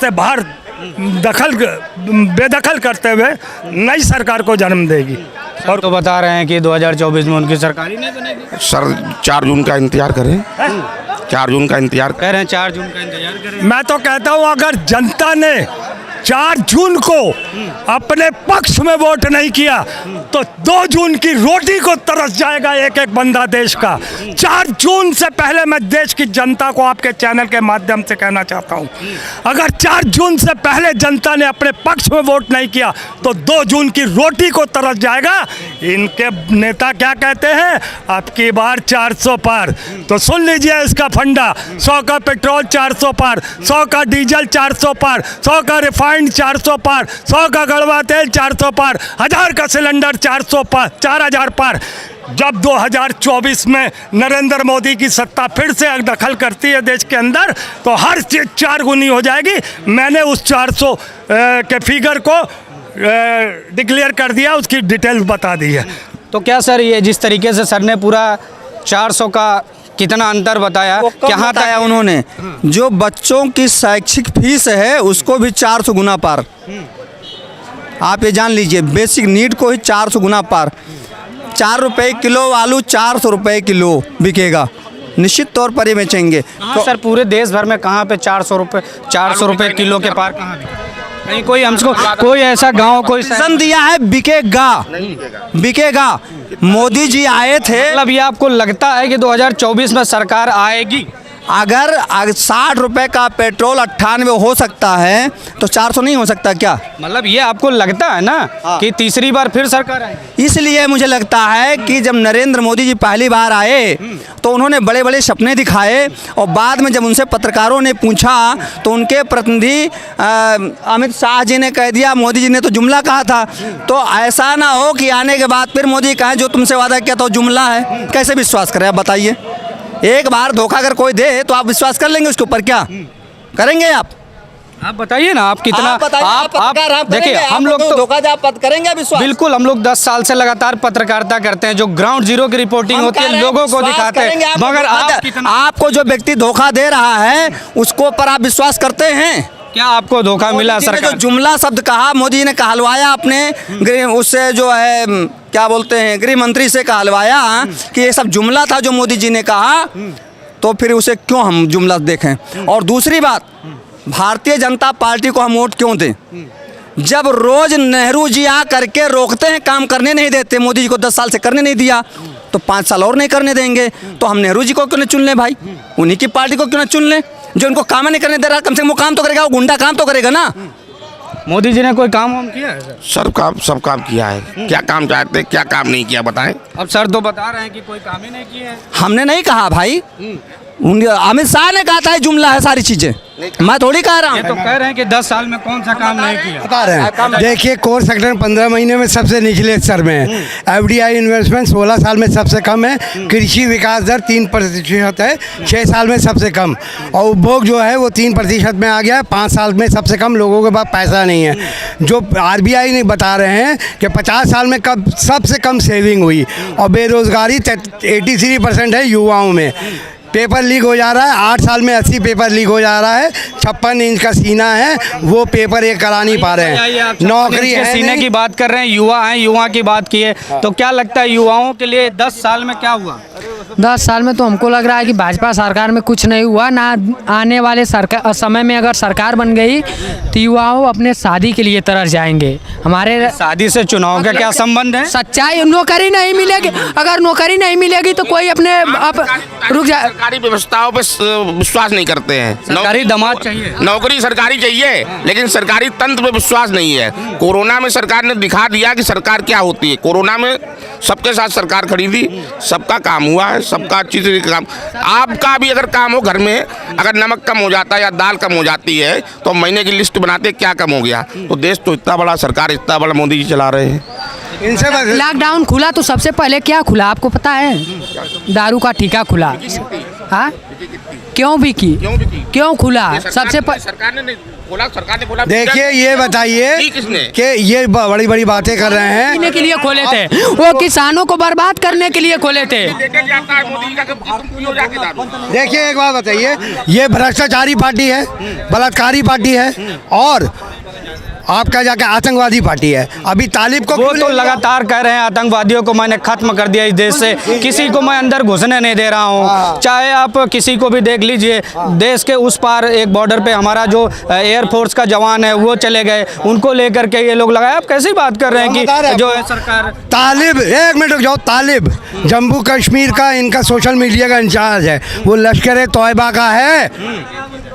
से बाहर बेदखल करते हुए नई सरकार को जन्म देगी। और तो बता रहे हैं कि 2024 में उनकी सरकार ही नहीं बनेगी। सर 4 जून का इंतजार करें, 4 जून का इंतजार कह रहे हैं 4 जून का इंतजार करें। मैं तो कहता हूँ अगर जनता ने 4 जून को अपने पक्ष में वोट नहीं किया तो 2 जून की रोटी को तरस जाएगा एक एक बंदा देश का। 4 जून से पहले मैं देश की जनता को आपके चैनल के माध्यम से कहना चाहता हूं, अगर 4 जून से पहले जनता ने अपने पक्ष में वोट नहीं किया तो 2 जून की रोटी को तरस जाएगा। इनके नेता क्या कहते हैं, अब की बार 400 पार, तो सुन लीजिए इसका फंडा। 100 का पेट्रोल 400 पार, 100 का डीजल 400 पार, 100 का रिफाइंड 400 पार, 100 का कड़वा तेल 400 पार, 1000 का सिलेंडर 400 पार, 4000 पार। जब 2024 में नरेंद्र मोदी की सत्ता फिर से दखल करती है देश के अंदर तो हर चीज 4 गुनी हो जाएगी। मैंने उस 400 के फिगर को डिक्लेयर कर दिया, उसकी डिटेल बता दी है। तो क्या सर, ये जिस तरीके से सर ने पूरा 400 का कितना अंतर बताया, क्या बताया उन्होंने, जो बच्चों की शैक्षिक फीस है उसको भी 400 गुना पार। आप ये जान लीजिए, बेसिक नीड को ही 400 गुना पार। 4 रुपए किलो आलू 400 रुपए किलो बिकेगा, निश्चित तौर पर ये बेचेंगे। तो सर पूरे देश भर में कहाँ पे 400 रुपए किलो के पार कहाँ बिके? कहीं कोई हमको कोई ऐसा गांव कोई मिशन दिया है, बिकेगा बिकेगा। मोदी जी आए थे, मतलब ये आपको लगता है कि 2024 में सरकार आएगी? अगर 60 रुपए का पेट्रोल 98 हो सकता है तो 400 नहीं हो सकता क्या? मतलब ये आपको लगता है ना कि तीसरी बार फिर सरकार आएगी? इसलिए मुझे लगता है कि जब नरेंद्र मोदी जी पहली बार आए तो उन्होंने बड़े बड़े सपने दिखाए और बाद में जब उनसे पत्रकारों ने पूछा तो उनके प्रतिनिधि अमित शाह जी ने कह दिया मोदी जी ने तो जुमला कहा था। तो ऐसा ना हो कि आने के बाद फिर मोदी कहें जो तुमसे वादा किया था वो जुमला है। कैसे विश्वास करें आप बताइए? एक बार धोखा अगर कोई दे तो आप विश्वास कर लेंगे उसके ऊपर? क्या करेंगे आप बताइए ना। आप कितना आप देखिए, हम लोग तो धोखा आप करेंगे विश्वास? बिल्कुल, हम लोग 10 साल से लगातार पत्रकारिता करते हैं, जो ग्राउंड जीरो की रिपोर्टिंग होती है, लोगों को दिखाते हैं। मगर आपको जो व्यक्ति धोखा दे रहा है उसको पर आप विश्वास करते हैं? क्या आपको धोखा मिला? सरकार जो जुमला शब्द कहा मोदी जी ने कहलवाया अपने उससे जो है क्या बोलते हैं गृह मंत्री से कहलवाया कि ये सब जुमला था जो मोदी जी ने कहा, तो फिर उसे क्यों हम जुमला देखें? और दूसरी बात, भारतीय जनता पार्टी को हम वोट क्यों दें? जब रोज नेहरू जी आ करके रोकते हैं, काम करने नहीं देते, मोदी जी को 10 साल से करने नहीं दिया तो 5 साल और नहीं करने देंगे, तो हम नेहरू जी को क्यों नहीं चुन लें भाई? उन्हीं की पार्टी को क्यों ना चुन लें जो उनको काम नहीं करने दे रहा? कम से कम वो काम तो करेगा, वो गुंडा काम तो करेगा ना। मोदी जी ने कोई काम वाम किया है सर? सब काम किया है। क्या काम चाहते हैं, क्या काम नहीं किया बताएं? अब सर तो बता रहे हैं कि कोई काम ही नहीं किया है। हमने नहीं कहा भाई, अमित शाह ने कहा था जुमला है सारी चीजें, मैं थोड़ी कह रहा हूँ। ये तो कह रहे हैं कि 10 साल में कौन सा काम नहीं किया। बता रहे हैं, देखिए कोर सेक्टर 15 महीने में सबसे निचले स्तर में है। एफडीआई इन्वेस्टमेंट 16 साल में सबसे कम है। कृषि विकास दर 3% है 6 साल में सबसे कम। और उपभोग जो है वो 3% में आ गया है 5 साल में सबसे कम। लोगों के पास पैसा नहीं है। जो RBI ने बता रहे हैं कि 50 साल में कब सबसे कम सेविंग हुई। और बेरोजगारी 83% है युवाओं में। पेपर लीक हो जा रहा है, 8 साल में 80 पेपर लीक हो जा रहा है। 56 इंच का सीना है, वो पेपर ये करा नहीं पा रहे हैं। नौकरी है सीने की बात कर रहे हैं, युवा हैं, युवा की बात की है। तो क्या लगता है युवाओं के लिए 10 साल में क्या हुआ? 10 साल में तो हमको लग रहा है कि भाजपा सरकार में कुछ नहीं हुआ ना। आने वाले सरकार समय में अगर सरकार बन गई तो युवाओं अपने शादी के लिए तरस जाएंगे। हमारे शादी से चुनाव का क्या संबंध है? सच्चाई, नौकरी नहीं मिलेगी। अगर नौकरी नहीं मिलेगी तो कोई अपने आप रुक जाए। सरकारी व्यवस्थाओं पे विश्वास नहीं करते हैं। सरकारी दामाद चाहिए, नौकरी सरकारी चाहिए, लेकिन सरकारी तंत्र पे विश्वास नहीं है। कोरोना में सरकार ने दिखा दिया कि सरकार क्या होती है। कोरोना में सबके साथ सरकार खड़ी थी, सबका काम हुआ है, सबका अच्छी तरह काम। आपका भी अगर काम हो घर में, अगर नमक कम हो जाता है या दाल कम हो जाती है तो महीने की लिस्ट बनाते क्या कम हो गया। तो देश तो इतना बड़ा, सरकार इतना बड़ा मोदी जी चला रहे हैं। इनसे लॉकडाउन खुला तो सबसे पहले क्या खुला आपको पता है? दारू का ठेका खुला। हाँ, क्यों बिकी? क्यों खुला? सबसे सरकार ने बोला, सरकार ने बोला। देखिए ये बताइए की किसने? कि ये बड़ी बड़ी बातें कर रहे हैं। पीने के लिए खोले थे, वो किसानों को बर्बाद करने के लिए खोले थे। लेके जाता है मोदी जी का कि तुम पियो जाके दारू। देखिए एक बात बताइए, ये भ्रष्टाचारी पार्टी है, बलात्कारी पार्टी है और आपका जाके आतंकवादी पार्टी है। अभी तालिब को वो तो लगातार कह रहे हैं आतंकवादियों को मैंने खत्म कर दिया इस देश से, किसी को मैं अंदर घुसने नहीं दे रहा हूँ। चाहे आप किसी को भी देख लीजिए, देश के उस पार एक बॉर्डर पे हमारा जो एयरफोर्स का जवान है वो चले गए, उनको लेकर के ये लोग लगाए। आप कैसी बात कर रहे हैं कि जो है सरकार तालिब, एक मिनट रुक जाओ, तालिब जम्मू कश्मीर का इनका सोशल मीडिया का इंचार्ज है, वो लश्कर तोयबा का है।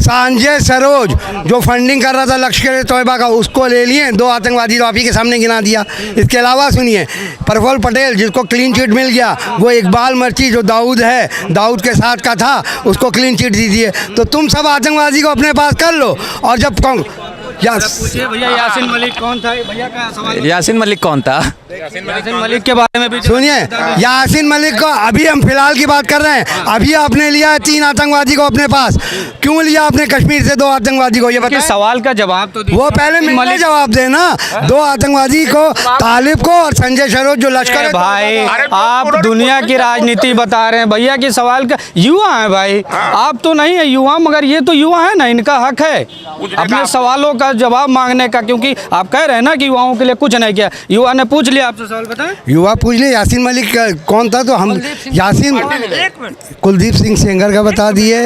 संजय सरोज जो फंडिंग कर रहा था लश्कर तोयबा का, उसको ले लिए, 2 आतंकवादी तो आप ही के सामने गिना दिया। इसके अलावा सुनिए, प्रफुल्ल पटेल जिसको क्लीन चिट मिल गया, वो इकबाल मर्ची जो दाऊद है, दाऊद के साथ का था, उसको क्लीन चिट दीजिए। तो तुम सब आतंकवादी को अपने पास कर लो। और जब पूछिए भैया यासीन मलिक कौन था, भैया का सवाल। यासीन मलिक कौन था? यासीन मलिक के बारे में भी सुनिए, यासीन मलिक को अभी हम फिलहाल की बात कर रहे हैं। अभी आपने लिया है 3 आतंकवादी को अपने पास, क्यों लिया आपने कश्मीर से 2 आतंकवादी को, ये बताइए। सवाल का जवाब तो वो पहले मिलने जवाब देना। 2 आतंकवादी को, तालिब को और संजय सरोज जो लश्कर है। भाई आप दुनिया की राजनीति बता रहे हैं, भैया की सवाल का युवा है भाई, आप तो नहीं है युवा, मगर ये तो युवा है ना, इनका हक है अपने सवालों का जवाब मांगने का, क्योंकि आप कह रहे हैं ना कि युवाओं के लिए कुछ नहीं किया। युवा ने पूछ लिया आपसे सवाल, बताएं। युवा पूछ ले यासीन मलिक कौन था, तो हम यासीन कुलदीप सिंह सेंगर का बता दिए,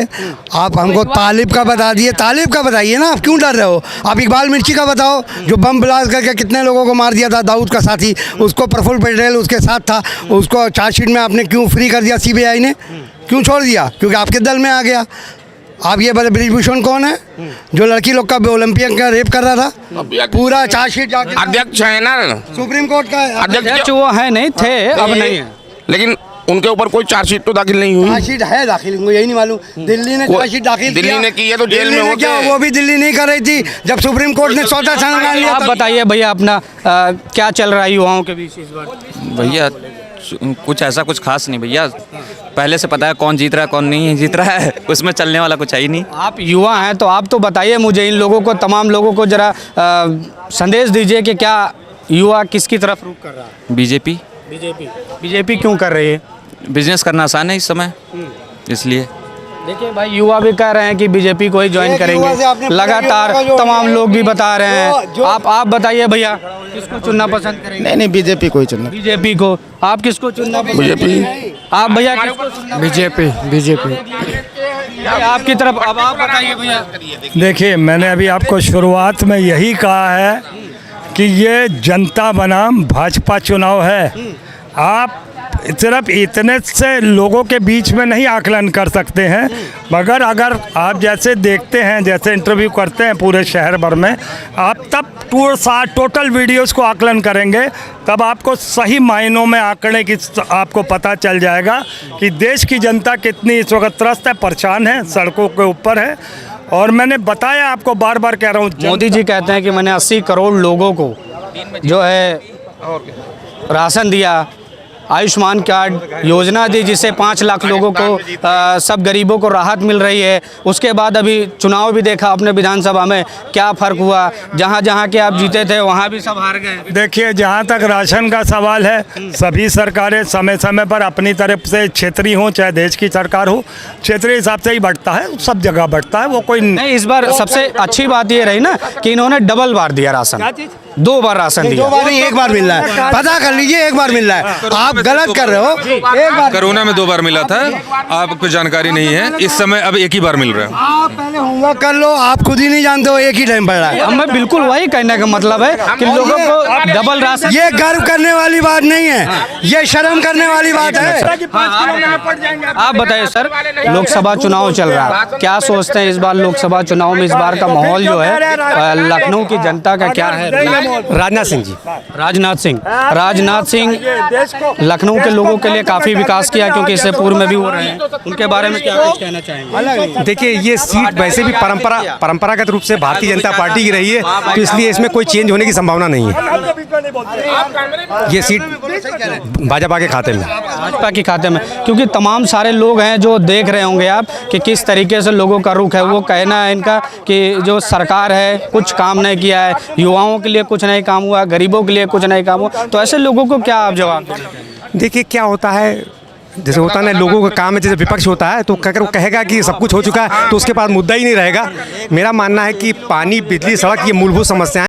आप हमको तालिब का बता दिए। तालिब का बताइए ना, आप क्यों डर रहे हो? आप इकबाल मिर्ची का बताओ, जो बम ब्लास्ट करके कितने लोगों को मार दिया था, दाऊद का साथी, उसको प्रफुल्ल पटेल उसके साथ था, उसको चार्जशीट में आपने क्यों फ्री कर दिया? सीबीआई ने क्यों छोड़ दिया? क्योंकि आपके दल में आ गया। आप ये बता, ब्रिजभूषण कौन है जो लड़की लोग का ओलंपियन का रेप कर रहा था? पूरा चार्जशीट जाके अध्यक्ष है ना, सुप्रीम कोर्ट का अध्यक्ष वो है नहीं थे, अब नहीं है, लेकिन उनके ऊपर कोई चार्जशीट तो दाखिल नहीं हुई। चार्जशीट है दाखिल, मुझे यही नहीं मालूम। दिल्ली ने चार्जशीट दाखिल दिल्ली ने की है तो जेल में दिल्ली ने होके। क्या, वो भी दिल्ली नहीं कर रही थी जब सुप्रीम कोर्ट ने चौथा संविधान लिया आप था। बताइए भैया अपना क्या चल रहा है युवाओं के बीच इस बार? भैया कुछ ऐसा कुछ खास नहीं भैया, पहले से पता है कौन जीत रहा है कौन नहीं जीत रहा है, उसमें चलने वाला कुछ है ही नहीं। आप युवा हैं तो आप तो बताइए मुझे, इन लोगों को, तमाम लोगों को जरा संदेश दीजिए कि क्या युवा किसकी तरफ रुख कर रहा है? बीजेपी। बीजेपी क्यों कर रही है? बिजनेस करना आसान है इस समय, इसलिए। देखिए भाई युवा भी कह रहे हैं कि बीजेपी को ही ज्वाइन एक युवा से करेंगे, आपने लगातार पूरे युवा का तमाम लोग भी बता रहे हैं। जो- आप बताइए भैया किसको चुनना पसंद करेंगे? नहीं बीजेपी को ही चुनना। बीजेपी को। आप किसको चुनना पसंद करेंगे? आप भैया किसको चुनना? बीजेपी। आपकी तरफ अब आप बताइए भैया। देखिए, मैंने अभी आपको शुरुआत में यही कहा है कि ये जनता बनाम भाजपा चुनाव है। आप सिर्फ इतने से लोगों के बीच में नहीं आकलन कर सकते हैं, मगर अगर आप जैसे देखते हैं, जैसे इंटरव्यू करते हैं पूरे शहर भर में, आप तब टोटल वीडियोस को आकलन करेंगे, तब आपको सही मायनों में आंकड़े की आपको पता चल जाएगा कि देश की जनता कितनी इस वक्त त्रस्त है, परेशान है, सड़कों के ऊपर है। और मैंने बताया आपको, बार बार कह रहा हूँ, मोदी जी कहते हैं कि मैंने 80 करोड़ लोगों को जो है राशन दिया, आयुष्मान कार्ड योजना दी जिससे 5 लाख लोगों को सब गरीबों को राहत मिल रही है। उसके बाद अभी चुनाव भी देखा अपने विधानसभा में, क्या फ़र्क हुआ? जहाँ जहाँ के आप जीते थे वहाँ भी सब हार गए। देखिए, जहाँ तक राशन का सवाल है, सभी सरकारें समय समय पर अपनी तरफ से, क्षेत्रीय हो चाहे देश की सरकार हो, क्षेत्रीय हिसाब से ही बढ़ता है, सब जगह बढ़ता है, वो कोई नहीं। इस बार सबसे अच्छी बात ये रही ना कि इन्होंने डबल बार दिया राशन, 2 बार राशन दिया। 2 बार नहीं, 1 बार मिल रहा है, पता कर लीजिए, 1 बार मिल रहा है। आप गलत कर रहे हो, 1 बार। कोरोना में 2 बार मिला था, आपको जानकारी नहीं है, इस समय अब 1 ही बार मिल रहा है। आप पहले होमवर्क कर लो, आप खुद ही नहीं जानते हो, एक ही टाइम पड़ रहा है। हमें बिल्कुल वही कहने का मतलब है कि लोगों को डबल राशन। ये गर्व करने वाली बात नहीं है, ये शर्म करने वाली बात है। आप बताइए सर, लोकसभा चुनाव चल रहा है, क्या सोचते हैं इस बार लोकसभा चुनाव में इस बार का माहौल जो है लखनऊ की जनता का क्या है? राजनाथ सिंह जी। राजनाथ सिंह लखनऊ के लोगों के लिए काफ़ी विकास किया, क्योंकि इससे पूर्व में भी हो रहे हैं, उनके बारे में क्या कुछ कहना चाहेंगे? देखिए ये सीट वैसे भी परंपरागत रूप से भारतीय जनता पार्टी की रही है, तो इसलिए इसमें कोई चेंज होने की संभावना नहीं है। ये सीट भाजपा के खाते में, भाजपा के खाते में, क्योंकि तमाम सारे लोग हैं जो देख रहे होंगे आप कि किस तरीके से लोगों का रुख है। वो कहना है इनका कि जो सरकार है कुछ काम नहीं किया है, युवाओं के लिए कुछ नहीं काम हुआ, गरीबों के लिए कुछ नहीं काम हुआ। तो ऐसे लोगों को क्या आप जवाब देंगे? देखिए क्या होता है, जैसे होता है ना, लोगों का काम है, जैसे विपक्ष होता है तो अगर वो कहेगा कि सब कुछ हो चुका है तो उसके पास मुद्दा ही नहीं रहेगा। मेरा मानना है कि पानी, बिजली, सड़क ये मूलभूत समस्याएं